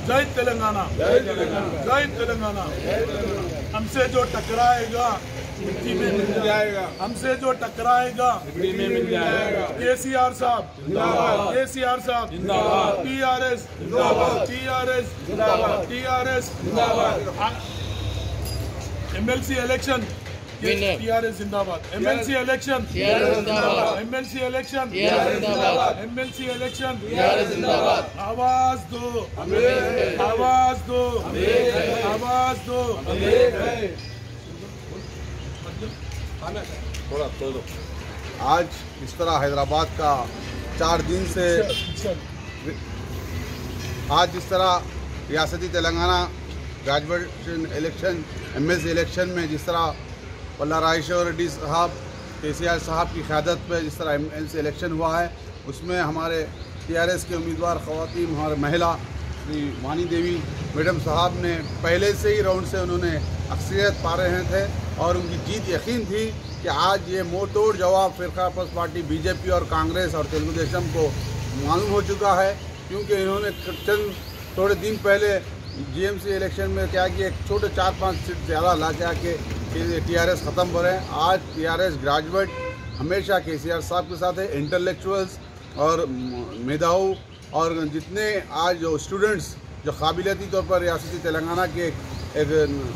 जय तेलंगाना, जय तेलंगाना। हमसे जो टकराएगा मिट्टी में मिल जाएगा, हमसे जो टकराएगा मिट्टी में मिल जाएगा। केसीआर साहब जिंदाबाद, केसीआर साहब जिंदाबाद, टीआरएस जिंदाबाद, टीआरएस जिंदाबाद, टीआरएस जिंदाबाद। एमएलसी इलेक्शन टीआरएस जिंदाबाद, एमएलसी इलेक्शन जिंदाबाद, एमएलसी इलेक्शन जिंदाबाद, एमएलसी इलेक्शन जिंदाबाद। आवाज दो, आवाज दो, आवाज दो। थोड़ा तो आज इस तरह हैदराबाद का 4 दिन से आज इस तरह रियासती Telangana graduation election MLC election में जिस तरह पल्ला राजेश्वर रेड्डी साहब केसीआर साहब की क़यादत में जिस तरह एमएलसी इलेक्शन हुआ है, उसमें हमारे टीआरएस के उम्मीदवार ख़वातीन हमारे महिला श्री वानी देवी मैडम साहब ने पहले से ही राउंड से उन्होंने अक्सरियत पा रहे थे और उनकी जीत यकीन थी कि आज ये मुँह तोड़ जवाब फ़िरक़ा-परस्त पार्टी बीजेपी और कांग्रेस और तेलुगु देशम को मालूम हो चुका है, क्योंकि इन्होंने थोड़े दिन पहले जीएमसी इलेक्शन में क्या कि एक छोटे 4-5 सीट ज़्यादा ला के आके टीआरएस ख़त्म हो रहे हैं। आज टीआरएस ग्रेजुएट हमेशा केसीआर साहब के साथ है, इंटेलेक्चुअल्स और मेधाओं और जितने आज जो स्टूडेंट्स जो काबिलियती तौर पर रियासती तेलंगाना के एक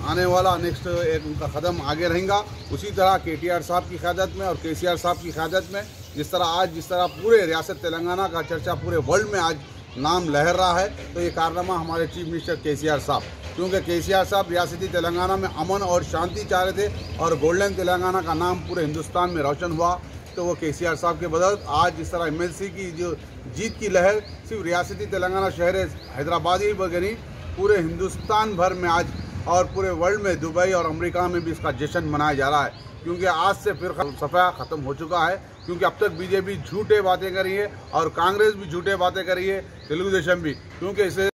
आने वाला नेक्स्ट एक उनका कदम आगे रहेगा। उसी तरह केटीआर साहब की क़यादत में और केसीआर साहब की क़यादत में जिस तरह पूरे रियासत तेलंगाना का चर्चा पूरे वर्ल्ड में आज नाम लहर रहा है, तो ये कारनामा हमारे चीफ मिनिस्टर केसीआर साहब, क्योंकि केसीआर साहब रियासती तेलंगाना में अमन और शांति चाह रहे थे और गोल्डन तेलंगाना का नाम पूरे हिंदुस्तान में रोशन हुआ, तो वो केसीआर साहब के बदौलत आज इस तरह एमएलसी की जो जीत की लहर सिर्फ रियासती तेलंगाना शहर हैदराबाद ही बगैर पूरे हिंदुस्तान भर में आज और पूरे वर्ल्ड में दुबई और अमेरिका में भी इसका जश्न मनाया जा रहा है, क्योंकि आज से फिर सफ़ा ख़त्म हो चुका है। क्योंकि अब तक बीजेपी झूठे बातें कर रही है और कांग्रेस भी झूठे बातें कर रही है, तेलुगु देशम भी, क्योंकि इसे